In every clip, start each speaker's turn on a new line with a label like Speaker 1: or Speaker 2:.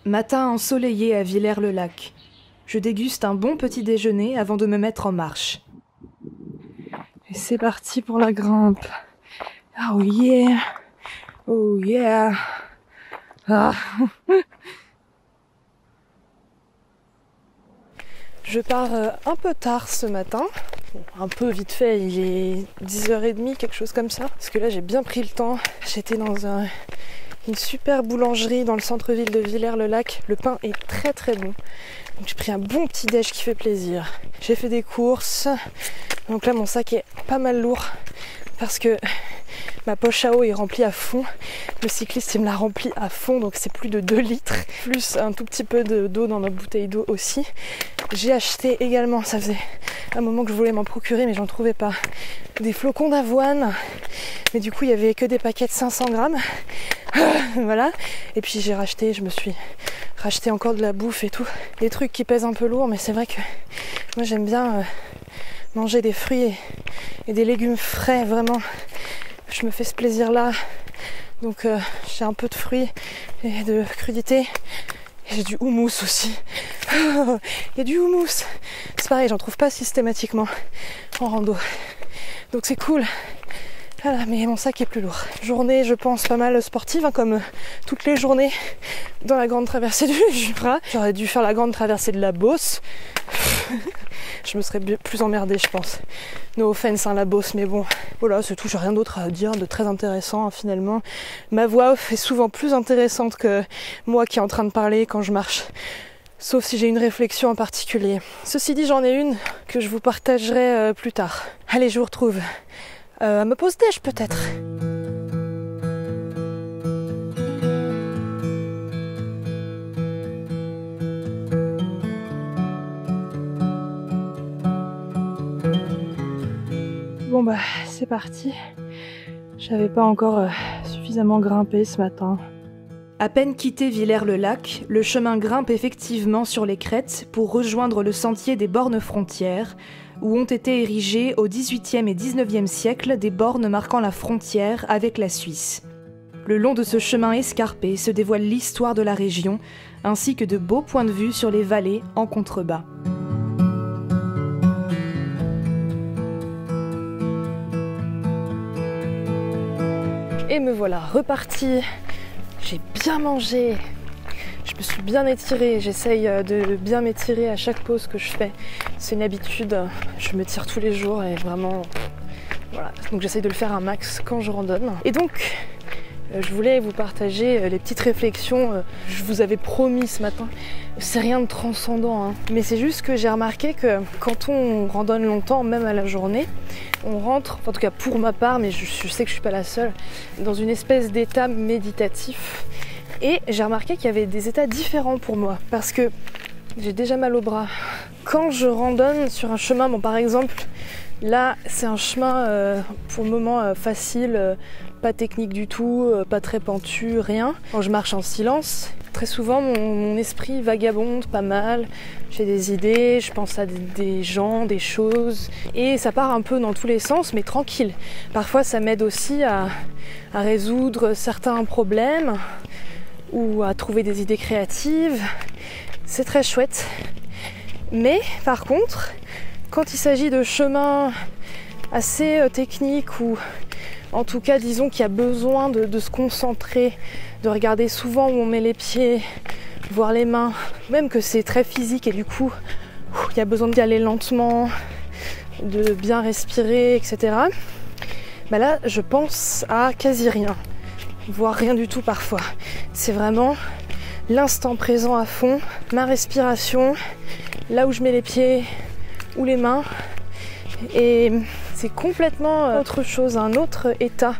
Speaker 1: Matin ensoleillé à Villers-le-Lac. Je déguste un bon petit déjeuner avant de me mettre en marche.
Speaker 2: Et c'est parti pour la grimpe. Oh yeah! Oh yeah! Ah. Je pars un peu tard ce matin. Bon, un peu vite fait, il est 10h30, quelque chose comme ça. Parce que là, j'ai bien pris le temps. J'étais dans une super boulangerie dans le centre-ville de Villers-le-Lac. Le pain est très très bon. Donc j'ai pris un bon petit déj qui fait plaisir. J'ai fait des courses. Donc là, mon sac est pas mal lourd parce que ma poche à eau est remplie à fond. Le cycliste, il me l'a rempli à fond, donc c'est plus de 2 litres. Plus un tout petit peu d'eau dans notre bouteille d'eau aussi. J'ai acheté également, ça faisait un moment que je voulais m'en procurer, mais j'en trouvais pas, des flocons d'avoine. Mais du coup, il y avait que des paquets de 500 grammes. Voilà. Et puis je me suis racheté encore de la bouffe et tout. Des trucs qui pèsent un peu lourd, mais c'est vrai que moi j'aime bien manger des fruits et des légumes frais, vraiment. Je me fais ce plaisir-là. Donc j'ai un peu de fruits et de crudités. Et j'ai du houmous aussi. Il y a du houmous. C'est pareil, j'en trouve pas systématiquement en rando. Donc c'est cool. Voilà, mais mon sac est plus lourd. Journée, je pense, pas mal sportive, hein, comme toutes les journées dans la grande traversée du Jura. J'aurais dû faire la grande traversée de la Beauce. Je me serais plus emmerdée, je pense. No offense, hein, la Beauce, mais bon. Voilà, c'est tout, j'ai rien d'autre à dire de très intéressant, hein, finalement. Ma voix off est souvent plus intéressante que moi qui est en train de parler quand je marche. Sauf si j'ai une réflexion en particulier. Ceci dit, j'en ai une que je vous partagerai plus tard. Allez, je vous retrouve. À ma pause déj peut-être. Bon bah c'est parti. J'avais pas encore suffisamment grimpé ce matin.
Speaker 1: À peine quitté Villers-le-Lac, le chemin grimpe effectivement sur les crêtes pour rejoindre le sentier des bornes frontières, où ont été érigées au XVIIIe et XIXe siècle des bornes marquant la frontière avec la Suisse. Le long de ce chemin escarpé se dévoile l'histoire de la région, ainsi que de beaux points de vue sur les vallées en contrebas.
Speaker 2: Et me voilà repartie. J'ai bien mangé. Je me suis bien étirée, j'essaye de bien m'étirer à chaque pause que je fais. C'est une habitude, je me tire tous les jours et vraiment, voilà. Donc j'essaye de le faire un max quand je randonne. Et donc, je voulais vous partager les petites réflexions. Je vous avais promis ce matin, c'est rien de transcendant, hein. Mais c'est juste que j'ai remarqué que quand on randonne longtemps, même à la journée, on rentre, en tout cas pour ma part, mais je sais que je suis pas la seule, dans une espèce d'état méditatif. Et j'ai remarqué qu'il y avait des états différents pour moi, parce que j'ai déjà mal au bras. Quand je randonne sur un chemin, bon par exemple, là c'est un chemin pour le moment facile, pas technique du tout, pas très pentu, rien. Quand je marche en silence, très souvent mon esprit vagabonde pas mal, j'ai des idées, je pense à des gens, des choses, et ça part un peu dans tous les sens, mais tranquille. Parfois ça m'aide aussi à résoudre certains problèmes, ou à trouver des idées créatives. C'est très chouette. Mais par contre, quand il s'agit de chemins assez techniques, ou en tout cas disons qu'il y a besoin de se concentrer, de regarder souvent où on met les pieds, voir les mains, même que c'est très physique et du coup il y a besoin d'y aller lentement, de bien respirer, etc. Bah là je pense à quasi rien, voire rien du tout parfois. C'est vraiment l'instant présent à fond, ma respiration, là où je mets les pieds ou les mains. Et c'est complètement autre chose, un autre état.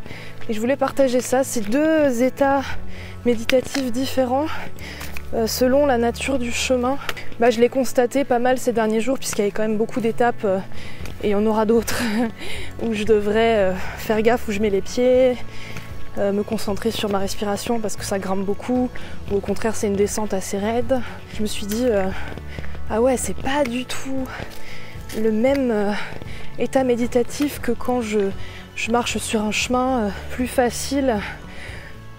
Speaker 2: Et je voulais partager ça, ces deux états méditatifs différents selon la nature du chemin. Bah, je l'ai constaté pas mal ces derniers jours puisqu'il y avait quand même beaucoup d'étapes et il y en aura d'autres où je devrais faire gaffe où je mets les pieds, me concentrer sur ma respiration parce que ça grimpe beaucoup, ou au contraire c'est une descente assez raide. Je me suis dit ah ouais, c'est pas du tout le même état méditatif que quand je marche sur un chemin plus facile,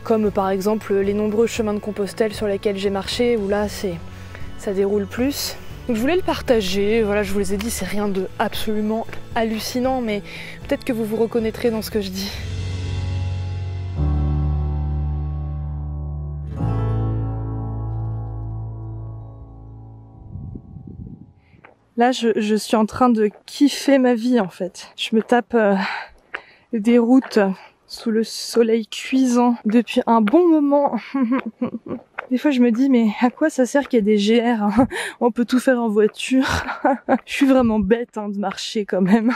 Speaker 2: comme par exemple les nombreux chemins de Compostelle sur lesquels j'ai marché, où là ça déroule plus. Donc je voulais le partager, voilà, je vous les ai dit, c'est rien de absolument hallucinant, mais peut-être que vous vous reconnaîtrez dans ce que je dis. Là, je suis en train de kiffer ma vie, en fait. Je me tape des routes sous le soleil cuisant depuis un bon moment. Des fois, je me dis, mais à quoi ça sert qu'il y ait des GR, hein? On peut tout faire en voiture. Je suis vraiment bête de marcher quand même.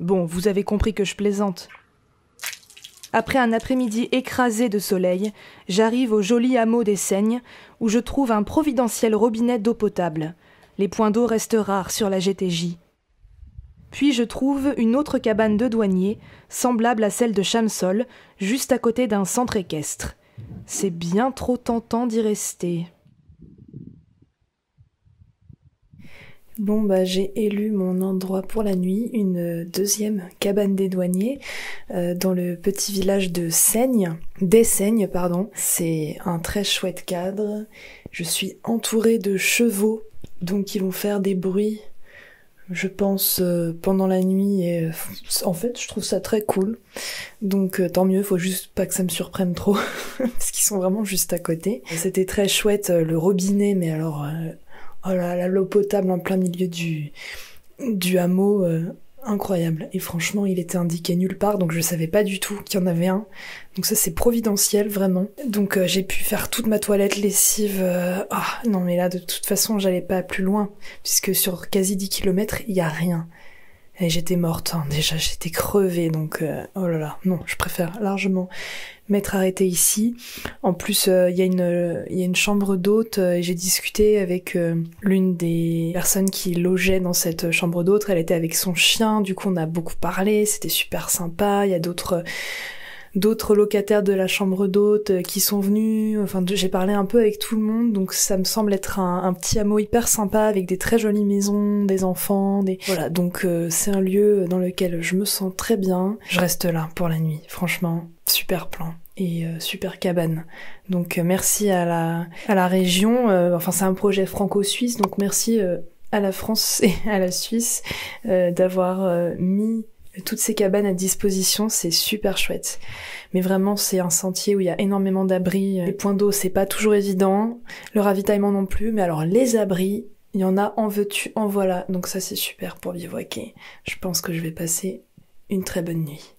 Speaker 1: Bon, vous avez compris que je plaisante. Après un après-midi écrasé de soleil, j'arrive au joli hameau des Saignes, où je trouve un providentiel robinet d'eau potable. Les points d'eau restent rares sur la GTJ. Puis je trouve une autre cabane de douanier, semblable à celle de Chamsol, juste à côté d'un centre équestre. C'est bien trop tentant d'y rester. Bon, j'ai élu mon endroit pour la nuit, une deuxième cabane des douaniers, dans le petit village de Saignes, des Saignes, pardon. C'est un très chouette cadre. Je suis entourée de chevaux, donc ils vont faire des bruits, je pense, pendant la nuit, et en fait je trouve ça très cool, donc tant mieux, faut juste pas que ça me surprenne trop, parce qu'ils sont vraiment juste à côté. C'était très chouette, le robinet, mais alors, oh là là, l'eau potable en plein milieu du hameau, incroyable. Et franchement, il était indiqué nulle part, donc je savais pas du tout qu'il y en avait un. Donc ça, c'est providentiel, vraiment. Donc j'ai pu faire toute ma toilette, lessive. Non, mais là, de toute façon, j'allais pas plus loin, puisque sur quasi 10 km, il y a rien. Et j'étais morte, déjà, j'étais crevée, donc oh là là, non, je préfère largement m'être arrêtée ici. En plus, il y a une chambre d'hôte, et j'ai discuté avec l'une des personnes qui logeait dans cette chambre d'hôte. Elle était avec son chien, du coup on a beaucoup parlé, c'était super sympa. Il y a d'autres locataires de la chambre d'hôte qui sont venus, j'ai parlé un peu avec tout le monde, donc ça me semble être un petit hameau hyper sympa avec des très jolies maisons, des enfants, voilà, donc c'est un lieu dans lequel je me sens très bien. Je reste là pour la nuit, franchement, super plan et super cabane. Donc merci à la région, c'est un projet franco-suisse, donc merci à la France et à la Suisse d'avoir mis toutes ces cabanes à disposition, c'est super chouette. Mais vraiment, c'est un sentier où il y a énormément d'abris. Les points d'eau, c'est pas toujours évident. Le ravitaillement non plus. Mais alors, les abris, il y en a en veux-tu, en voilà. Donc ça, c'est super pour bivouaquer. Je pense que je vais passer une très bonne nuit.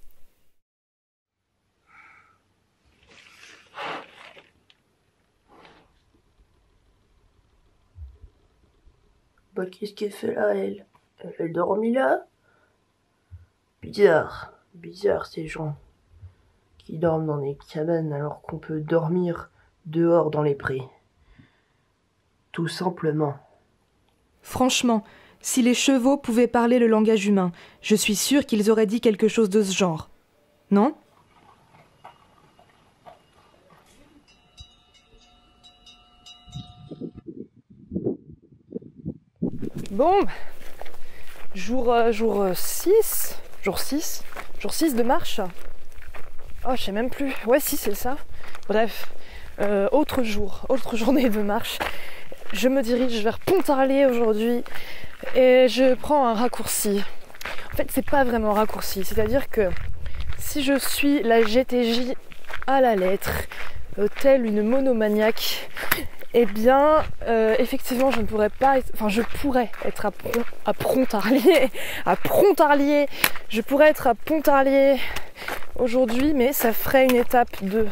Speaker 3: Qu'est-ce qu'elle fait là, elle? Elle dormit là? Bizarre ces gens qui dorment dans des cabanes alors qu'on peut dormir dehors dans les prés. Tout simplement.
Speaker 1: Franchement, si les chevaux pouvaient parler le langage humain, je suis sûre qu'ils auraient dit quelque chose de ce genre. Non ?
Speaker 2: Bon, jour 6 de marche. Oh, je sais même plus. Ouais, si, c'est ça. Bref, autre journée de marche. Je me dirige vers Pontarlier aujourd'hui et je prends un raccourci. En fait, c'est pas vraiment un raccourci. C'est-à-dire que si je suis la GTJ à la lettre, telle une monomaniaque, eh bien, effectivement, je pourrais être à Pontarlier. Je pourrais être à Pontarlier aujourd'hui, mais ça ferait une étape de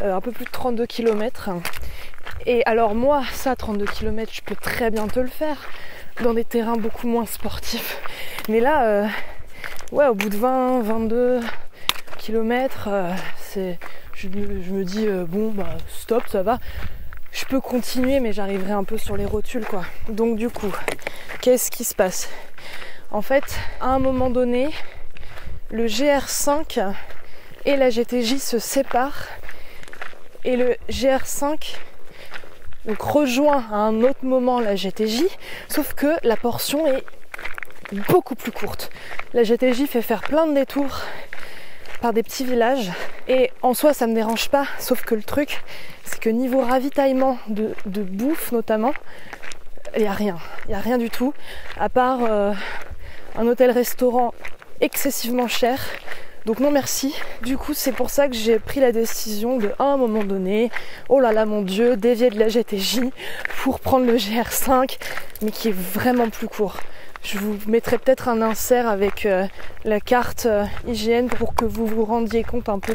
Speaker 2: un peu plus de 32 km. Et alors moi, ça, 32 km, je peux très bien te le faire dans des terrains beaucoup moins sportifs. Mais là, au bout de 22 km, je me dis, stop, ça va. Je peux continuer, mais j'arriverai un peu sur les rotules, quoi. Donc du coup, qu'est-ce qui se passe ? En fait, à un moment donné, le GR5 et la GTJ se séparent. Et le GR5 donc, rejoint à un autre moment la GTJ, sauf que la portion est beaucoup plus courte. La GTJ fait faire plein de détours par des petits villages. Et en soi ça me dérange pas, sauf que le truc c'est que niveau ravitaillement de bouffe notamment, il n'y a rien du tout, à part un hôtel-restaurant excessivement cher. Donc non merci. Du coup c'est pour ça que j'ai pris la décision de, à un moment donné, oh là là mon dieu, dévier de la GTJ pour prendre le GR5, mais qui est vraiment plus court. Je vous mettrai peut-être un insert avec la carte IGN pour que vous vous rendiez compte un peu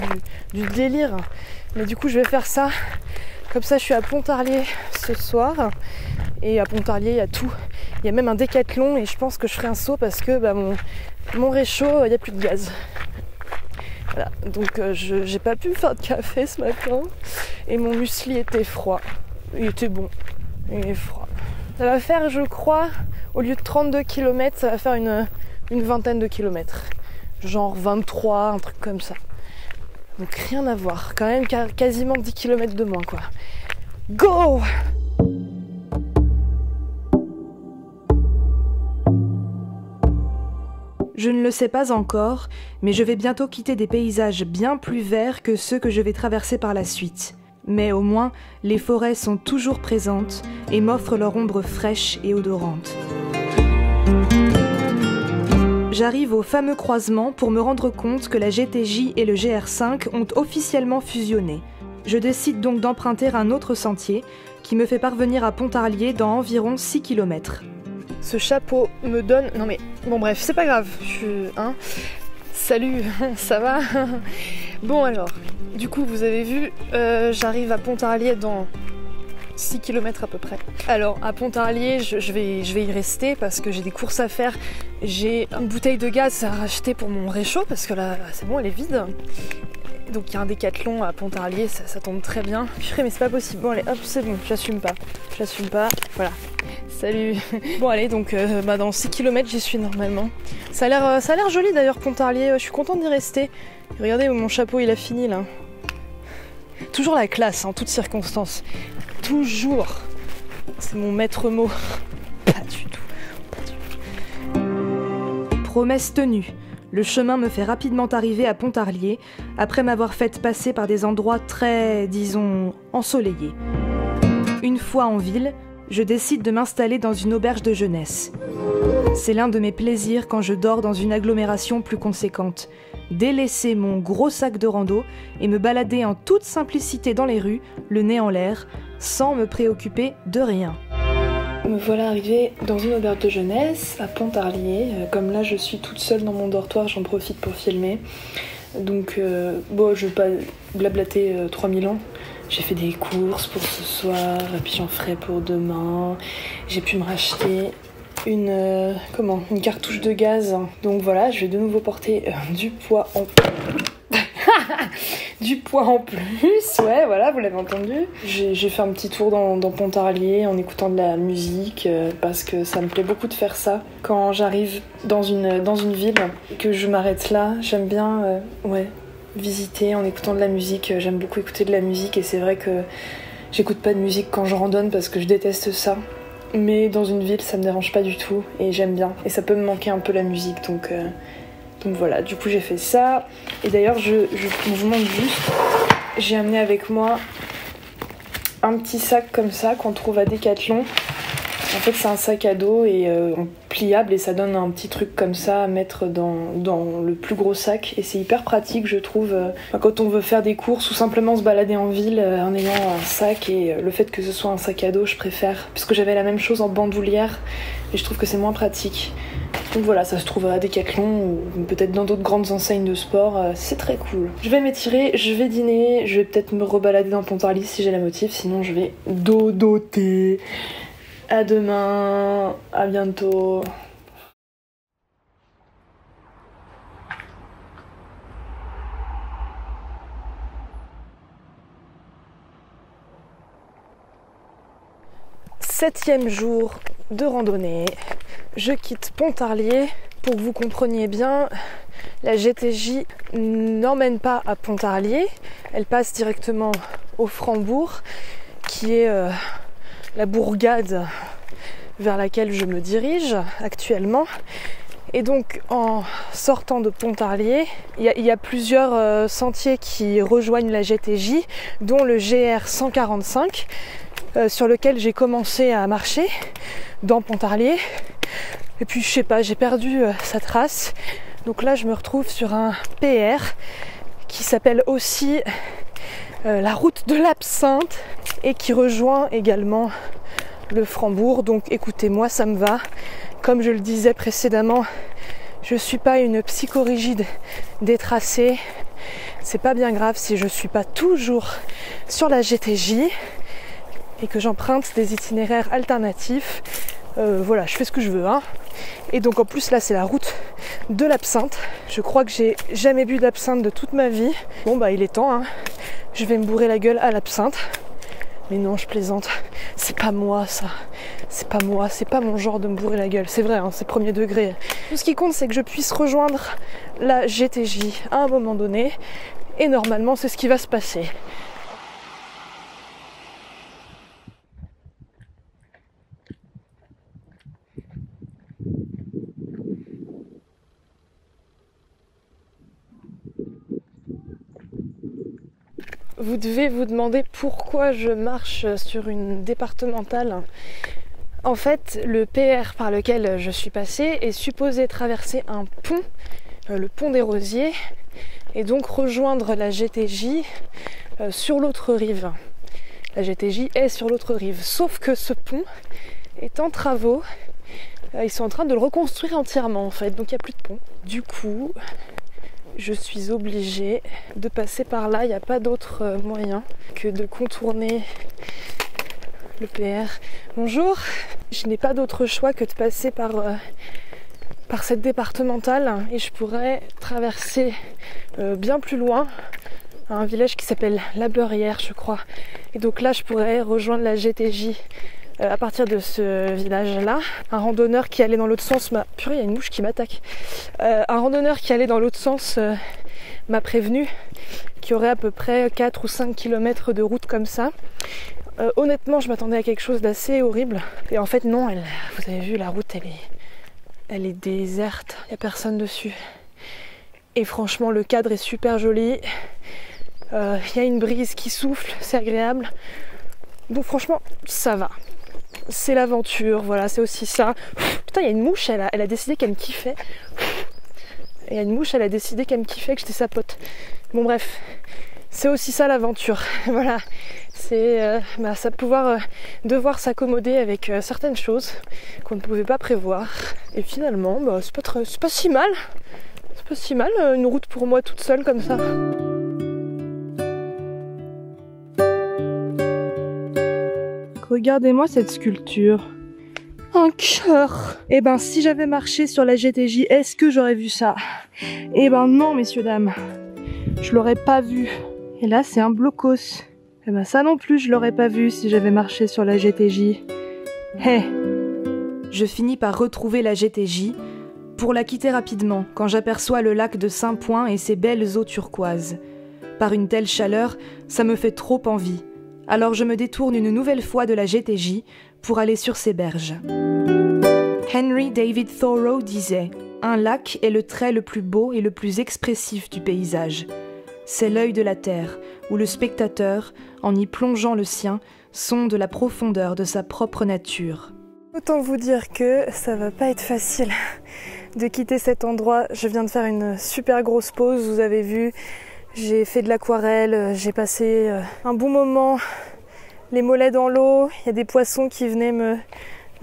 Speaker 2: du délire. Mais du coup je vais faire ça. Comme ça je suis à Pontarlier ce soir. Et à Pontarlier il y a tout. Il y a même un décathlon et je pense que je ferai un saut parce que mon réchaud, il n'y a plus de gaz. Voilà, donc j'ai pas pu faire de café ce matin et mon muesli était froid. Il était bon, il est froid. Ça va faire, je crois, au lieu de 32 km, ça va faire une vingtaine de kilomètres. Genre 23, un truc comme ça. Donc rien à voir, quand même quasiment 10 km de moins quoi. Go!
Speaker 1: Je ne le sais pas encore, mais je vais bientôt quitter des paysages bien plus verts que ceux que je vais traverser par la suite. Mais au moins, les forêts sont toujours présentes et m'offrent leur ombre fraîche et odorante. J'arrive au fameux croisement pour me rendre compte que la GTJ et le GR5 ont officiellement fusionné. Je décide donc d'emprunter un autre sentier qui me fait parvenir à Pontarlier dans environ 6 km.
Speaker 2: Ce chapeau me donne... Non mais, bon bref, c'est pas grave. Salut, ça va? Bon alors, du coup vous avez vu, j'arrive à Pontarlier dans 6 km à peu près. Alors à Pontarlier, je vais y rester parce que j'ai des courses à faire. J'ai une bouteille de gaz à racheter pour mon réchaud parce que là c'est bon, elle est vide. Donc il y a un décathlon à Pontarlier, ça tombe très bien. Purée mais c'est pas possible, bon allez hop c'est bon, j'assume pas, voilà. Salut. Bon allez donc dans 6 km j'y suis normalement. Ça a l'air joli d'ailleurs Pontarlier, je suis contente d'y rester. Regardez où mon chapeau il a fini là. Toujours la classe en toutes circonstances. Toujours. C'est mon maître mot. Pas du tout.
Speaker 1: Promesse tenue. Le chemin me fait rapidement arriver à Pontarlier, après m'avoir fait passer par des endroits très, disons, ensoleillés. Une fois en ville, je décide de m'installer dans une auberge de jeunesse. C'est l'un de mes plaisirs quand je dors dans une agglomération plus conséquente. Délaisser mon gros sac de rando et me balader en toute simplicité dans les rues, le nez en l'air, sans me préoccuper de rien.
Speaker 2: Me voilà arrivée dans une auberge de jeunesse à Pontarlier. Comme là je suis toute seule dans mon dortoir, j'en profite pour filmer. Donc je vais pas blablater 3000 ans. J'ai fait des courses pour ce soir, et puis j'en ferai pour demain. J'ai pu me racheter une cartouche de gaz. Donc voilà, je vais de nouveau porter du poids en du poids en plus, ouais voilà, vous l'avez entendu. J'ai fait un petit tour dans Pontarlier en écoutant de la musique parce que ça me plaît beaucoup de faire ça. Quand j'arrive dans une ville et que je m'arrête là, j'aime bien visiter en écoutant de la musique. J'aime beaucoup écouter de la musique et c'est vrai que j'écoute pas de musique quand je randonne parce que je déteste ça. Mais dans une ville, ça me dérange pas du tout et j'aime bien. Et ça peut me manquer un peu la musique, donc voilà, du coup j'ai fait ça. Et d'ailleurs, je vous montre juste, j'ai amené avec moi un petit sac comme ça qu'on trouve à Decathlon. En fait, c'est un sac à dos et pliable et ça donne un petit truc comme ça à mettre dans le plus gros sac. Et c'est hyper pratique, je trouve, quand on veut faire des courses ou simplement se balader en ville en ayant un sac. Et le fait que ce soit un sac à dos, je préfère. Parce que j'avais la même chose en bandoulière et je trouve que c'est moins pratique. Donc voilà, ça se trouve à Decathlon ou peut-être dans d'autres grandes enseignes de sport. C'est très cool. Je vais m'étirer, je vais dîner, je vais peut-être me rebalader dans Pontarlier si j'ai la motive. Sinon, je vais dodoter. À demain, à bientôt. Septième jour de randonnée. Je quitte Pontarlier. Pour que vous compreniez bien, la GTJ n'emmène pas à Pontarlier. Elle passe directement au Frambourg, qui est la bourgade vers laquelle je me dirige actuellement. Et donc en sortant de Pontarlier, il y a plusieurs sentiers qui rejoignent la GTJ, dont le GR 145, sur lequel j'ai commencé à marcher dans Pontarlier. Et puis je sais pas, j'ai perdu sa trace. Donc là je me retrouve sur un PR qui s'appelle aussi la route de l'Absinthe et qui rejoint également le Frambourg. Donc écoutez, moi ça me va. Comme je le disais précédemment, je suis pas une psychorigide des tracés. C'est pas bien grave si je suis pas toujours sur la GTJ et que j'emprunte des itinéraires alternatifs. Voilà, je fais ce que je veux, hein. Et donc en plus là c'est la route de l'Absinthe. Je crois que j'ai jamais bu d'absinthe de toute ma vie. Bon bah il est temps, hein. Je vais me bourrer la gueule à l'absinthe. Mais non, je plaisante. C'est pas moi ça. C'est pas moi, c'est pas mon genre de me bourrer la gueule. C'est vrai, hein, c'est premier degré. Tout ce qui compte, c'est que je puisse rejoindre la GTJ à un moment donné. Et normalement, c'est ce qui va se passer. Vous devez vous demander pourquoi je marche sur une départementale. En fait, le PR par lequel je suis passée est supposé traverser un pont, le pont des Rosiers, et donc rejoindre la GTJ sur l'autre rive. La GTJ est sur l'autre rive, sauf que ce pont est en travaux. Ils sont en train de le reconstruire entièrement en fait, donc il n'y a plus de pont. Du coup, je suis obligée de passer par là, il n'y a pas d'autre moyen que de contourner le PR. Bonjour, je n'ai pas d'autre choix que de passer par cette départementale et je pourrais traverser bien plus loin un village qui s'appelle La Beurrière, je crois. Et donc là, je pourrais rejoindre la GTJ à partir de ce village-là. Un randonneur qui allait dans l'autre sens m'a... Purée, il y a une mouche qui m'attaque. Un randonneur qui allait dans l'autre sens m'a prévenu qu'il y aurait à peu près 4 ou 5 km de route comme ça. Honnêtement, je m'attendais à quelque chose d'assez horrible. Et en fait, non, vous avez vu, la route, elle est déserte. Il n'y a personne dessus. Et franchement, le cadre est super joli. Il y a une brise qui souffle, c'est agréable. Donc franchement, ça va. C'est l'aventure, voilà, c'est aussi ça. Putain, il y a une mouche, elle a décidé qu'elle me kiffait. Il y a une mouche, elle a décidé qu'elle me kiffait, que j'étais sa pote. Bon bref, c'est aussi ça l'aventure. Voilà, c'est pouvoir devoir s'accommoder avec certaines choses qu'on ne pouvait pas prévoir. Et finalement, c'est pas si mal. C'est pas si mal, une route pour moi toute seule comme ça.
Speaker 1: Regardez-moi cette sculpture. Un cœur. Eh ben, si j'avais marché sur la GTJ, est-ce que j'aurais vu ça? Eh ben non, messieurs, dames. Je l'aurais pas vu. Et là, c'est un blocos. Eh ben ça non plus, je l'aurais pas vu si j'avais marché sur la GTJ. Hey. Je finis par retrouver la GTJ, pour la quitter rapidement, quand j'aperçois le lac de Saint-Point et ses belles eaux turquoises. Par une telle chaleur, ça me fait trop envie. Alors je me détourne une nouvelle fois de la GTJ pour aller sur ses berges. Henry David Thoreau disait « Un lac est le trait le plus beau et le plus expressif du paysage. C'est l'œil de la terre, où le spectateur, en y plongeant le sien, sonde la profondeur de sa propre nature. »
Speaker 2: Autant vous dire que ça va pas être facile de quitter cet endroit. Je viens de faire une super grosse pause, vous avez vu. J'ai fait de l'aquarelle, j'ai passé un bon moment, les mollets dans l'eau. Il y a des poissons qui venaient me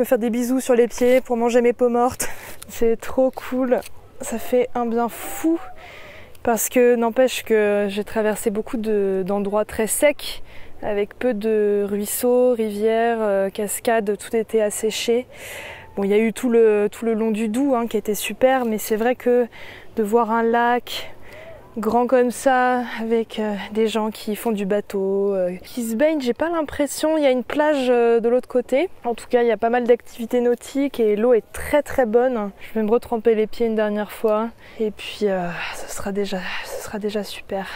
Speaker 2: faire des bisous sur les pieds pour manger mes peaux mortes. C'est trop cool, ça fait un bien fou parce que n'empêche que j'ai traversé beaucoup d'endroits très secs avec peu de ruisseaux, rivières, cascades, tout était asséché. Bon, il y a eu tout le long du Doubs qui était super, mais c'est vrai que de voir un lac grand comme ça, avec des gens qui font du bateau, qui se baignent, j'ai pas l'impression, il y a une plage de l'autre côté. En tout cas, il y a pas mal d'activités nautiques et l'eau est très très bonne. Je vais me retremper les pieds une dernière fois et puis ce sera déjà super.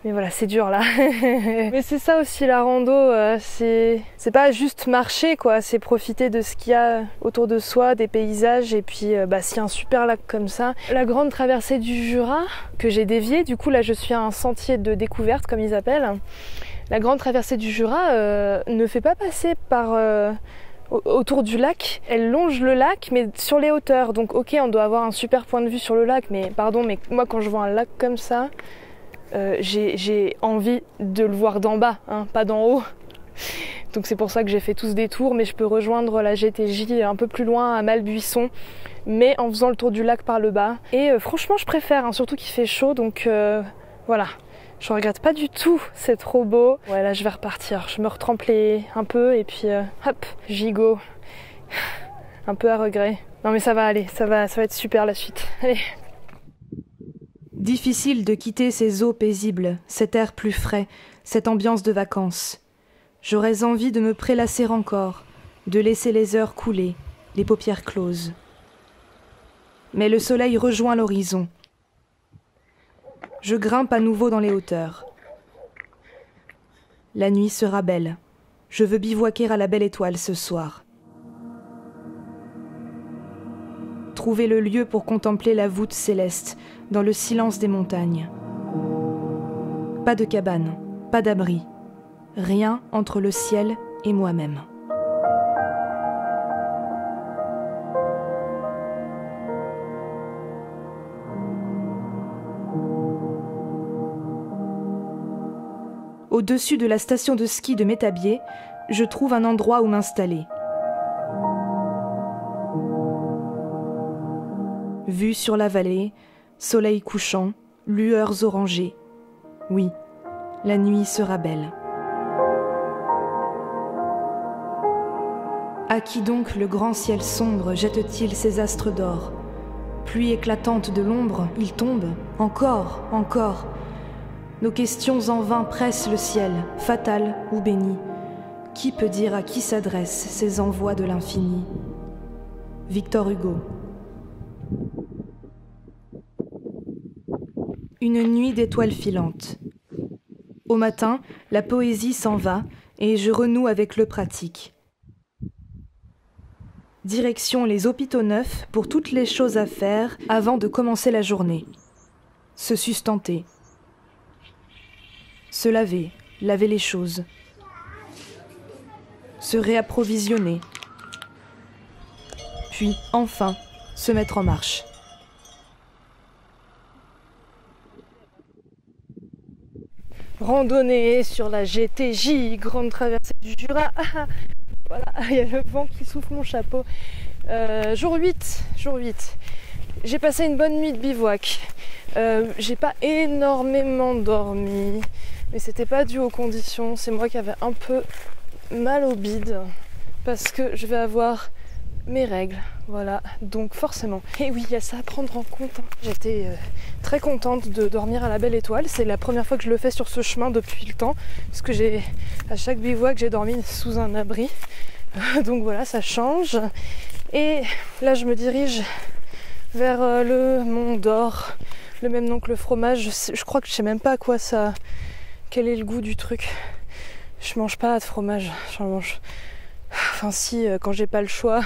Speaker 2: Mais voilà, c'est dur là. Mais c'est ça aussi la rando, c'est pas juste marcher quoi, c'est profiter de ce qu'il y a autour de soi, des paysages, et puis s'il y a un super lac comme ça. La grande traversée du Jura, que j'ai déviée, du coup là je suis à un sentier de découverte comme ils appellent. La grande traversée du Jura ne fait pas passer par autour du lac, elle longe le lac mais sur les hauteurs. Donc ok, on doit avoir un super point de vue sur le lac, mais pardon, mais moi quand je vois un lac comme ça, j'ai envie de le voir d'en bas, hein, pas d'en haut. Donc c'est pour ça que j'ai fait tout ce détour, mais je peux rejoindre la GTJ un peu plus loin à Malbuisson, mais en faisant le tour du lac par le bas. Et franchement je préfère, hein, surtout qu'il fait chaud, donc voilà. Je regrette pas du tout, c'est trop beau. Ouais, là je vais repartir, je me retremper un peu et puis hop, gigot. Un peu à regret. Non mais ça va aller, ça va être super la suite. Allez.
Speaker 1: Difficile de quitter ces eaux paisibles, cet air plus frais, cette ambiance de vacances. J'aurais envie de me prélasser encore, de laisser les heures couler, les paupières closes. Mais le soleil rejoint l'horizon. Je grimpe à nouveau dans les hauteurs. La nuit sera belle. Je veux bivouaquer à la Belle Étoile ce soir. Trouver le lieu pour contempler la voûte céleste, dans le silence des montagnes. Pas de cabane, pas d'abri. Rien entre le ciel et moi-même. Au-dessus de la station de ski de Métabier, je trouve un endroit où m'installer. Vue sur la vallée, soleil couchant, lueurs orangées. Oui, la nuit sera belle. À qui donc le grand ciel sombre jette-t-il ses astres d'or? Pluie éclatante de l'ombre, il tombe, encore, encore. Nos questions en vain pressent le ciel, fatal ou béni. Qui peut dire à qui s'adressent ces envois de l'infini? Victor Hugo. Une nuit d'étoiles filantes. Au matin, la poésie s'en va et je renoue avec le pratique. Direction les hôpitaux neufs pour toutes les choses à faire avant de commencer la journée. Se sustenter. Se laver, laver les choses. Se réapprovisionner. Puis, enfin, se mettre en marche.
Speaker 2: Randonnée sur la GTJ, grande traversée du Jura. Voilà, il y a le vent qui souffle mon chapeau. Jour 8. J'ai passé une bonne nuit de bivouac. J'ai pas énormément dormi, mais c'était pas dû aux conditions. C'est moi qui avais un peu mal au bide parce que je vais avoir mes règles, voilà, donc forcément. Et oui, il y a ça à prendre en compte. J'étais très contente de dormir à la Belle Étoile. C'est la première fois que je le fais sur ce chemin depuis le temps, parce que à chaque bivouac j'ai dormi sous un abri. Donc voilà, ça change. Et là je me dirige vers le Mont d'Or, le même nom que le fromage. Je crois que je sais même pas à quoi ça, quel est le goût du truc. Je mange pas de fromage, j'en mange. Enfin si, quand j'ai pas le choix,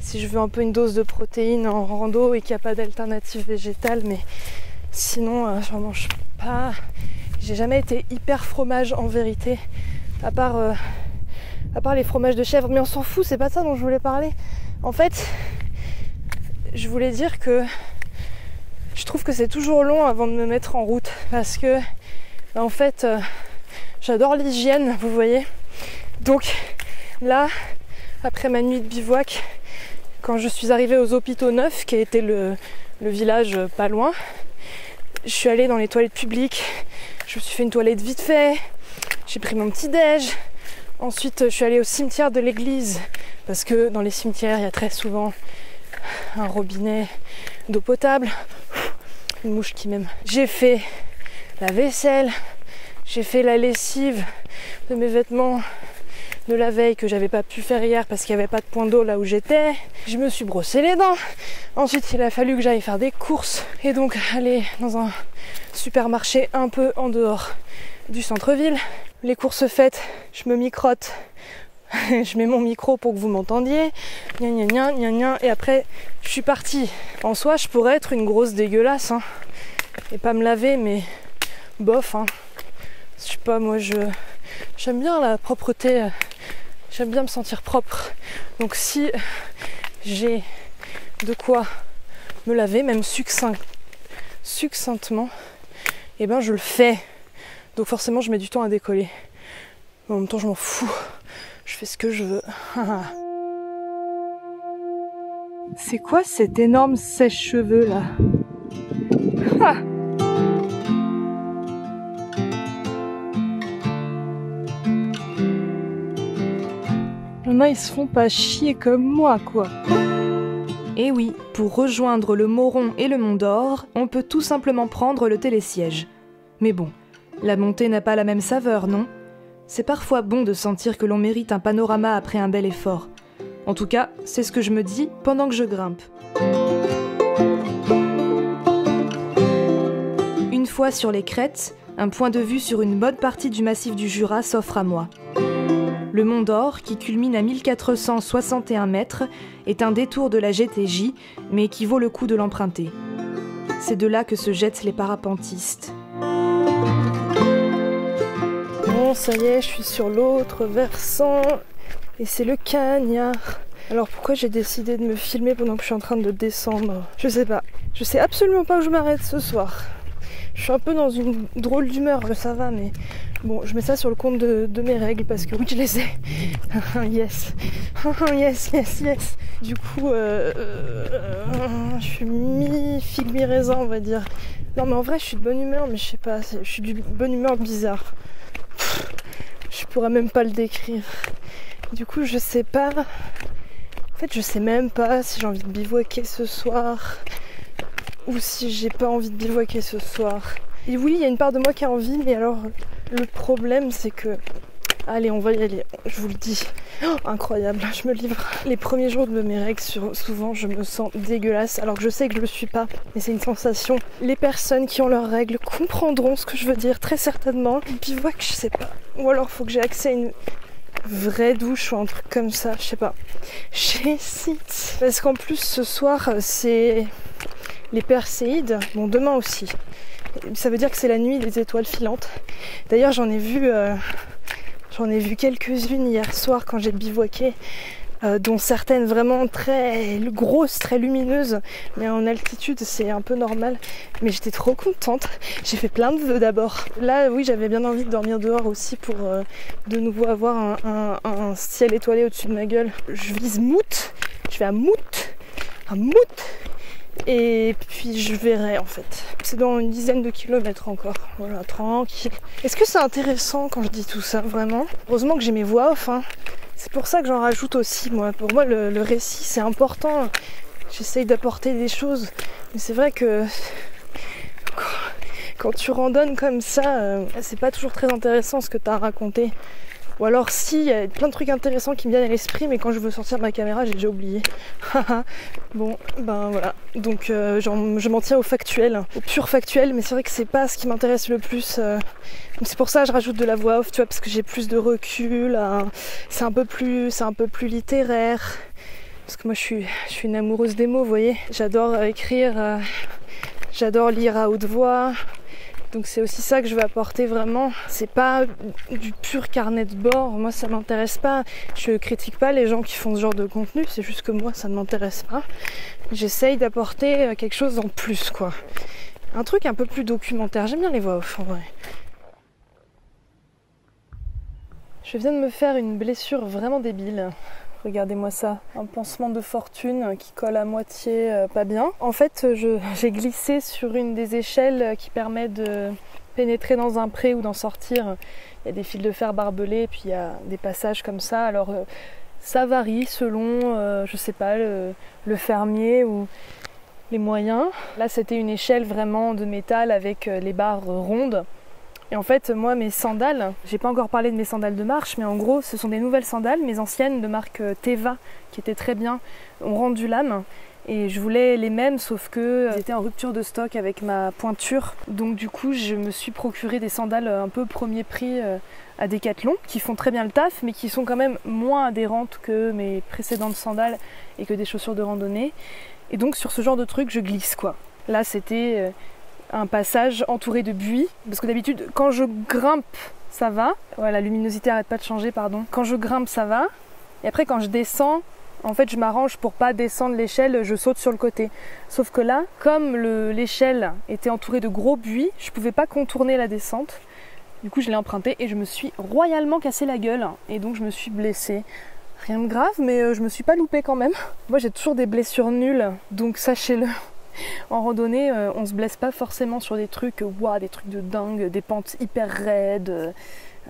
Speaker 2: si je veux un peu une dose de protéines en rando et qu'il n'y a pas d'alternative végétale, mais sinon j'en mange pas. J'ai jamais été hyper fromage en vérité, à part les fromages de chèvre, mais on s'en fout, c'est pas de ça dont je voulais parler. En fait, je voulais dire que je trouve que c'est toujours long avant de me mettre en route, parce que en fait j'adore l'hygiène, vous voyez. Donc là, après ma nuit de bivouac, quand je suis arrivée aux hôpitaux neufs, qui était le village pas loin, je suis allée dans les toilettes publiques, je me suis fait une toilette vite fait, j'ai pris mon petit déj. Ensuite, je suis allée au cimetière de l'église, parce que dans les cimetières, il y a très souvent un robinet d'eau potable. Une mouche qui m'aime. J'ai fait la vaisselle, j'ai fait la lessive de mes vêtements. de la veille que j'avais pas pu faire hier parce qu'il n'y avait pas de point d'eau là où j'étais. Je me suis brossé les dents. Ensuite, il a fallu que j'aille faire des courses et donc aller dans un supermarché un peu en dehors du centre-ville. Les courses faites, je me microtte. Je mets mon micro pour que vous m'entendiez. Gna gna gna gna gna. Et après, je suis partie. En soi, je pourrais être une grosse dégueulasse. Hein, et pas me laver, mais bof. Hein. Je sais pas, moi, j'aime bien la propreté. J'aime bien me sentir propre. Donc si j'ai de quoi me laver, même succinctement, et ben je le fais. Donc forcément je mets du temps à décoller. Mais en même temps je m'en fous. Je fais ce que je veux. C'est quoi cet énorme sèche-cheveux là? Il y en a, ils se font pas chier comme moi, quoi.
Speaker 1: Et oui, pour rejoindre le Moron et le Mont d'Or, on peut tout simplement prendre le télésiège. Mais bon, la montée n'a pas la même saveur, non? C'est parfois bon de sentir que l'on mérite un panorama après un bel effort. En tout cas, c'est ce que je me dis pendant que je grimpe. Une fois sur les crêtes, un point de vue sur une bonne partie du massif du Jura s'offre à moi. Le Mont d'Or, qui culmine à 1461 mètres, est un détour de la GTJ, mais qui vaut le coup de l'emprunter. C'est de là que se jettent les parapentistes.
Speaker 2: Bon, ça y est, je suis sur l'autre versant, et c'est le cagnard. Alors pourquoi j'ai décidé de me filmer pendant que je suis en train de descendre? Je sais pas. Je sais absolument pas où je m'arrête ce soir. Je suis un peu dans une drôle d'humeur, ça va, mais bon, je mets ça sur le compte de mes règles parce que oui, je les ai. Yes. Yes. Du coup, je suis mi-figue, mi-raisin, on va dire. Non, mais en vrai, je suis de bonne humeur, mais je sais pas, je suis d'une bonne humeur bizarre. Je pourrais même pas le décrire. Du coup, je sais pas. En fait, je sais même pas si j'ai envie de bivouaquer ce soir ou si j'ai pas envie de bivouaquer ce soir. Et oui, il y a une part de moi qui a envie, mais alors le problème c'est que... Allez, on va y aller, je vous le dis. Oh, incroyable, je me livre. Les premiers jours de mes règles, souvent je me sens dégueulasse, alors que je sais que je le suis pas, mais c'est une sensation. Les personnes qui ont leurs règles comprendront ce que je veux dire, très certainement. Bivouac, je sais pas. Ou alors faut que j'ai accès à une vraie douche ou un truc comme ça, je sais pas. J'hésite. Parce qu'en plus ce soir, c'est les Perséides, bon demain aussi. Ça veut dire que c'est la nuit des étoiles filantes. D'ailleurs j'en ai vu quelques-unes hier soir quand j'ai bivouaqué, dont certaines vraiment très grosses, très lumineuses, mais en altitude c'est un peu normal. Mais j'étais trop contente, j'ai fait plein de vœux d'abord. Là oui, j'avais bien envie de dormir dehors aussi pour de nouveau avoir un ciel étoilé au-dessus de ma gueule. Je vise Mout, je vais à Mout, et puis je verrai en fait. C'est dans une dizaine de kilomètres encore. Voilà, tranquille. Est-ce que c'est intéressant quand je dis tout ça, vraiment? Heureusement que j'ai mes voix off, hein. C'est pour ça que j'en rajoute aussi, moi. Pour moi, le récit, c'est important. J'essaye d'apporter des choses. Mais c'est vrai que quand tu randonnes comme ça, c'est pas toujours très intéressant ce que t'as à raconter. Ou alors si, il y a plein de trucs intéressants qui me viennent à l'esprit, mais quand je veux sortir ma caméra, j'ai déjà oublié. Bon, ben voilà. Donc je m'en tiens au factuel, au pur factuel, mais c'est vrai que c'est pas ce qui m'intéresse le plus. Donc c'est pour ça que je rajoute de la voix off, tu vois, parce que j'ai plus de recul. C'est un peu plus littéraire. Parce que moi je suis une amoureuse des mots, vous voyez. J'adore écrire, j'adore lire à haute voix. Donc c'est aussi ça que je veux apporter vraiment. C'est pas du pur carnet de bord, moi ça m'intéresse pas. Je critique pas les gens qui font ce genre de contenu, c'est juste que moi ça ne m'intéresse pas. J'essaye d'apporter quelque chose en plus, quoi. Un truc un peu plus documentaire, j'aime bien les voix off en vrai. Je viens de me faire une blessure vraiment débile. Regardez-moi ça, un pansement de fortune qui colle à moitié pas bien. En fait, j'ai glissé sur une des échelles qui permet de pénétrer dans un pré ou d'en sortir. Il y a des fils de fer barbelés, puis il y a des passages comme ça. Alors ça varie selon, je sais pas, le fermier ou les moyens. Là, c'était une échelle vraiment de métal avec les barres rondes. Et en fait, moi, mes sandales, j'ai pas encore parlé de mes sandales de marche, mais en gros, ce sont des nouvelles sandales, mes anciennes de marque Teva, qui étaient très bien, ont rendu l'âme. Et je voulais les mêmes, sauf que j'étais en rupture de stock avec ma pointure. Donc du coup, je me suis procuré des sandales un peu premier prix à Decathlon, qui font très bien le taf, mais qui sont quand même moins adhérentes que mes précédentes sandales et que des chaussures de randonnée. Et donc sur ce genre de truc, je glisse quoi. Là, c'était un passage entouré de buis, parce que d'habitude quand je grimpe ça va, ouais, la luminosité arrête pas de changer, pardon, quand je grimpe ça va, et après quand je descends, en fait je m'arrange pour pas descendre l'échelle, je saute sur le côté, sauf que là, comme l'échelle était entourée de gros buis, je pouvais pas contourner la descente, du coup je l'ai emprunté et je me suis royalement cassé la gueule, et donc je me suis blessée. Rien de grave, mais je me suis pas loupée quand même. Moi j'ai toujours des blessures nulles, donc sachez-le. En randonnée, on se blesse pas forcément sur des trucs, des trucs de dingue, des pentes hyper raides,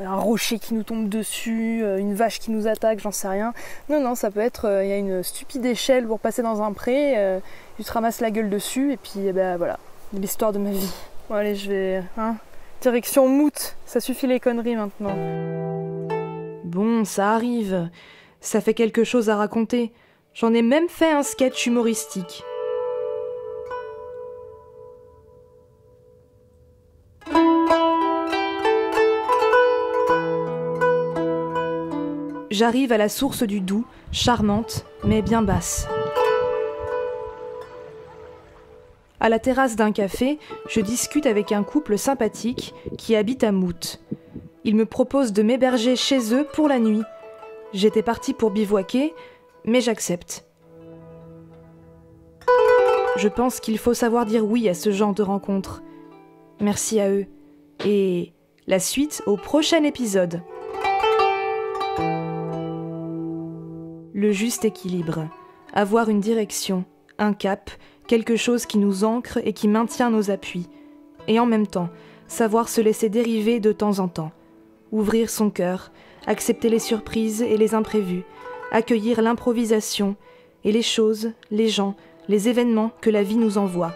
Speaker 2: un rocher qui nous tombe dessus, une vache qui nous attaque, j'en sais rien. Non, ça peut être, y a une stupide échelle pour passer dans un pré, tu te ramasses la gueule dessus, et puis voilà, l'histoire de ma vie. Bon allez, je vais, direction Mout, ça suffit les conneries maintenant.
Speaker 1: Bon, ça arrive, ça fait quelque chose à raconter. J'en ai même fait un sketch humoristique. J'arrive à la source du Doubs, charmante, mais bien basse. À la terrasse d'un café, je discute avec un couple sympathique qui habite à Mout. Ils me proposent de m'héberger chez eux pour la nuit. J'étais partie pour bivouaquer, mais j'accepte. Je pense qu'il faut savoir dire oui à ce genre de rencontres. Merci à eux. Et la suite au prochain épisode. Le juste équilibre. Avoir une direction, un cap, quelque chose qui nous ancre et qui maintient nos appuis. Et en même temps, savoir se laisser dériver de temps en temps. Ouvrir son cœur, accepter les surprises et les imprévus, accueillir l'improvisation et les choses, les gens, les événements que la vie nous envoie.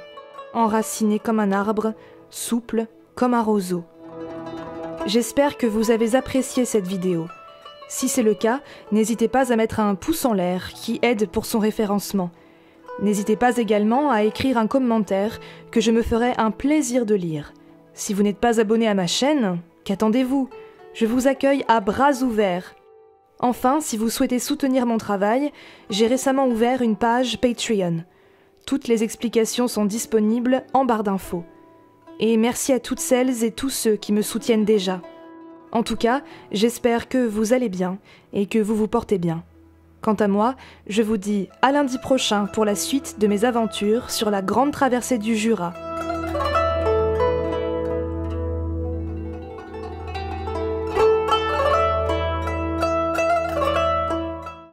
Speaker 1: Enraciné comme un arbre, souple comme un roseau. J'espère que vous avez apprécié cette vidéo. Si c'est le cas, n'hésitez pas à mettre un pouce en l'air qui aide pour son référencement. N'hésitez pas également à écrire un commentaire que je me ferai un plaisir de lire. Si vous n'êtes pas abonné à ma chaîne, qu'attendez-vous ? Je vous accueille à bras ouverts. Enfin, si vous souhaitez soutenir mon travail, j'ai récemment ouvert une page Patreon. Toutes les explications sont disponibles en barre d'infos. Et merci à toutes celles et tous ceux qui me soutiennent déjà. En tout cas, j'espère que vous allez bien et que vous vous portez bien. Quant à moi, je vous dis à lundi prochain pour la suite de mes aventures sur la grande traversée du Jura.